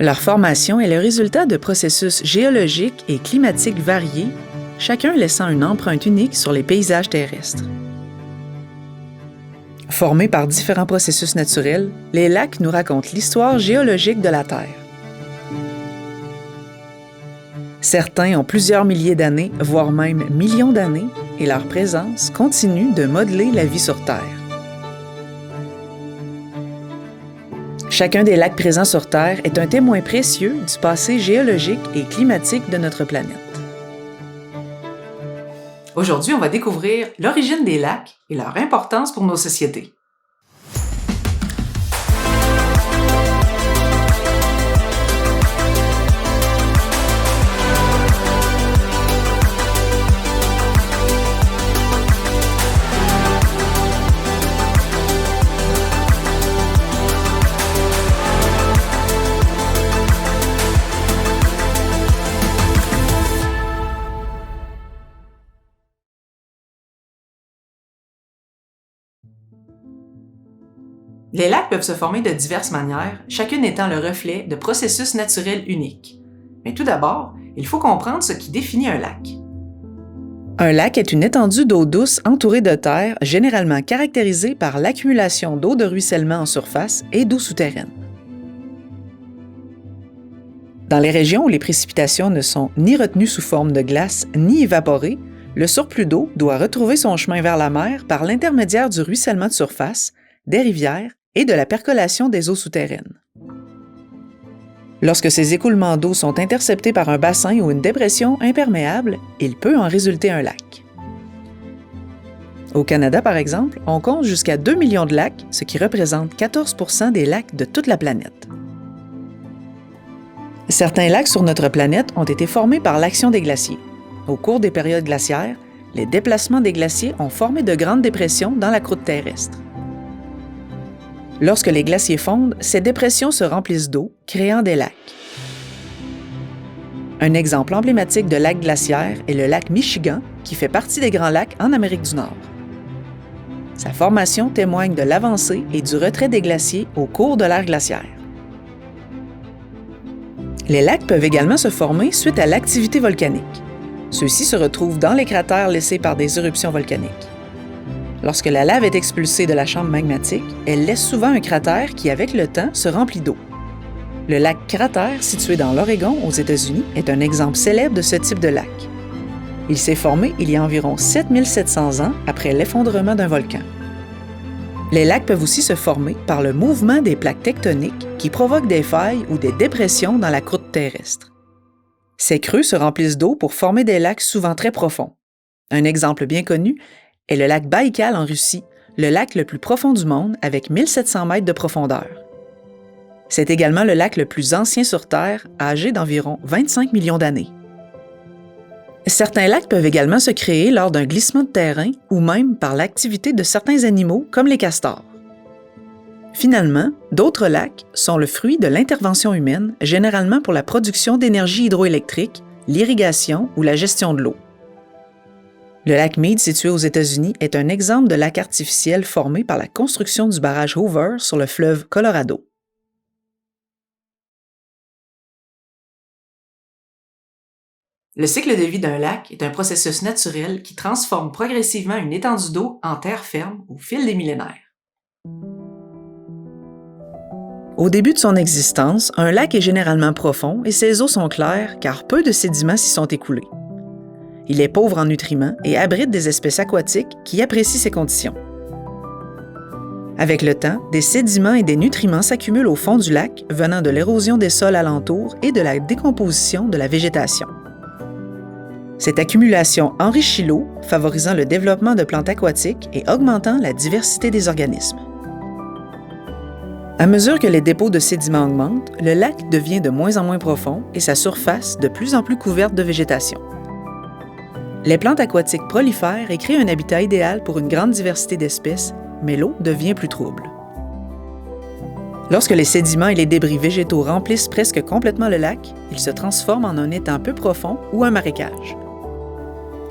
Leur formation est le résultat de processus géologiques et climatiques variés, chacun laissant une empreinte unique sur les paysages terrestres. Formés par différents processus naturels, les lacs nous racontent l'histoire géologique de la Terre. Certains ont plusieurs milliers d'années, voire même millions d'années, et leur présence continue de modeler la vie sur Terre. Chacun des lacs présents sur Terre est un témoin précieux du passé géologique et climatique de notre planète. Aujourd'hui, on va découvrir l'origine des lacs et leur importance pour nos sociétés. Les lacs peuvent se former de diverses manières, chacune étant le reflet de processus naturels uniques. Mais tout d'abord, il faut comprendre ce qui définit un lac. Un lac est une étendue d'eau douce entourée de terre, généralement caractérisée par l'accumulation d'eau de ruissellement en surface et d'eau souterraine. Dans les régions où les précipitations ne sont ni retenues sous forme de glace ni évaporées, le surplus d'eau doit retrouver son chemin vers la mer par l'intermédiaire du ruissellement de surface, des rivières et de la percolation des eaux souterraines. Lorsque ces écoulements d'eau sont interceptés par un bassin ou une dépression imperméable, il peut en résulter un lac. Au Canada, par exemple, on compte jusqu'à 2 millions de lacs, ce qui représente 14 % des lacs de toute la planète. Certains lacs sur notre planète ont été formés par l'action des glaciers. Au cours des périodes glaciaires, les déplacements des glaciers ont formé de grandes dépressions dans la croûte terrestre. Lorsque les glaciers fondent, ces dépressions se remplissent d'eau, créant des lacs. Un exemple emblématique de lac glaciaire est le lac Michigan, qui fait partie des Grands Lacs en Amérique du Nord. Sa formation témoigne de l'avancée et du retrait des glaciers au cours de l'ère glaciaire. Les lacs peuvent également se former suite à l'activité volcanique. Ceux-ci se retrouvent dans les cratères laissés par des éruptions volcaniques. Lorsque la lave est expulsée de la chambre magmatique, elle laisse souvent un cratère qui, avec le temps, se remplit d'eau. Le lac Cratère, situé dans l'Oregon, aux États-Unis, est un exemple célèbre de ce type de lac. Il s'est formé il y a environ 7700 ans après l'effondrement d'un volcan. Les lacs peuvent aussi se former par le mouvement des plaques tectoniques qui provoquent des failles ou des dépressions dans la croûte terrestre. Ces creux se remplissent d'eau pour former des lacs souvent très profonds. Un exemple bien connu est le lac Baïkal en Russie, le lac le plus profond du monde avec 1700 mètres de profondeur. C'est également le lac le plus ancien sur Terre, âgé d'environ 25 millions d'années. Certains lacs peuvent également se créer lors d'un glissement de terrain ou même par l'activité de certains animaux comme les castors. Finalement, d'autres lacs sont le fruit de l'intervention humaine, généralement pour la production d'énergie hydroélectrique, l'irrigation ou la gestion de l'eau. Le lac Mead, situé aux États-Unis, est un exemple de lac artificiel formé par la construction du barrage Hoover sur le fleuve Colorado. Le cycle de vie d'un lac est un processus naturel qui transforme progressivement une étendue d'eau en terre ferme au fil des millénaires. Au début de son existence, un lac est généralement profond et ses eaux sont claires car peu de sédiments s'y sont écoulés. Il est pauvre en nutriments et abrite des espèces aquatiques qui apprécient ces conditions. Avec le temps, des sédiments et des nutriments s'accumulent au fond du lac venant de l'érosion des sols alentours et de la décomposition de la végétation. Cette accumulation enrichit l'eau, favorisant le développement de plantes aquatiques et augmentant la diversité des organismes. À mesure que les dépôts de sédiments augmentent, le lac devient de moins en moins profond et sa surface de plus en plus couverte de végétation. Les plantes aquatiques prolifèrent et créent un habitat idéal pour une grande diversité d'espèces, mais l'eau devient plus trouble. Lorsque les sédiments et les débris végétaux remplissent presque complètement le lac, il se transforme en un étang peu profond ou un marécage.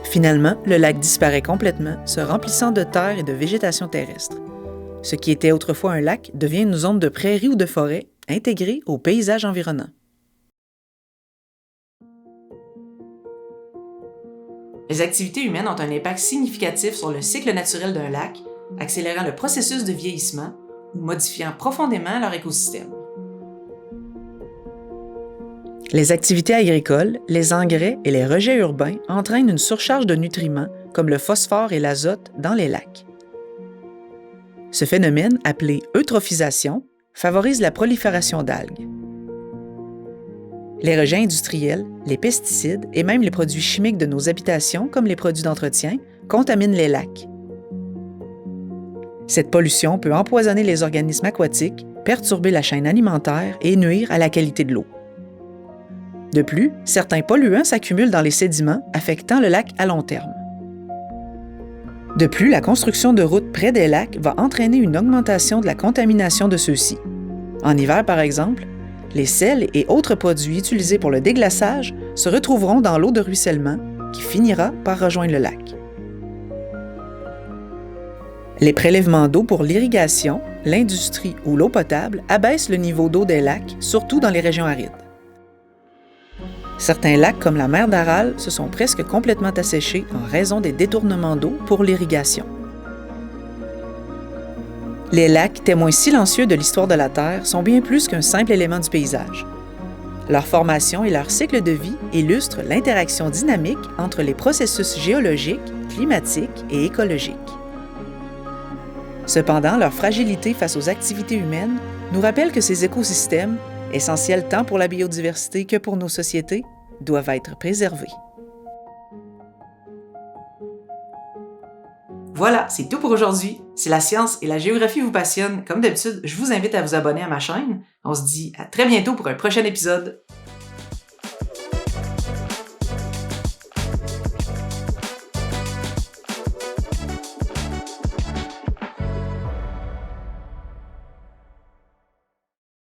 Finalement, le lac disparaît complètement, se remplissant de terre et de végétation terrestre. Ce qui était autrefois un lac devient une zone de prairie ou de forêt intégrée au paysage environnant. Les activités humaines ont un impact significatif sur le cycle naturel d'un lac, accélérant le processus de vieillissement ou modifiant profondément leur écosystème. Les activités agricoles, les engrais et les rejets urbains entraînent une surcharge de nutriments comme le phosphore et l'azote dans les lacs. Ce phénomène, appelé eutrophisation, favorise la prolifération d'algues. Les rejets industriels, les pesticides et même les produits chimiques de nos habitations, comme les produits d'entretien, contaminent les lacs. Cette pollution peut empoisonner les organismes aquatiques, perturber la chaîne alimentaire et nuire à la qualité de l'eau. De plus, certains polluants s'accumulent dans les sédiments, affectant le lac à long terme. De plus, la construction de routes près des lacs va entraîner une augmentation de la contamination de ceux-ci. En hiver, par exemple, les sels et autres produits utilisés pour le déglaçage se retrouveront dans l'eau de ruissellement qui finira par rejoindre le lac. Les prélèvements d'eau pour l'irrigation, l'industrie ou l'eau potable abaissent le niveau d'eau des lacs, surtout dans les régions arides. Certains lacs, comme la mer d'Aral, se sont presque complètement asséchés en raison des détournements d'eau pour l'irrigation. Les lacs, témoins silencieux de l'histoire de la Terre, sont bien plus qu'un simple élément du paysage. Leur formation et leur cycle de vie illustrent l'interaction dynamique entre les processus géologiques, climatiques et écologiques. Cependant, leur fragilité face aux activités humaines nous rappelle que ces écosystèmes, essentiels tant pour la biodiversité que pour nos sociétés, doivent être préservés. Voilà, c'est tout pour aujourd'hui. Si la science et la géographie vous passionnent, comme d'habitude, je vous invite à vous abonner à ma chaîne. On se dit à très bientôt pour un prochain épisode.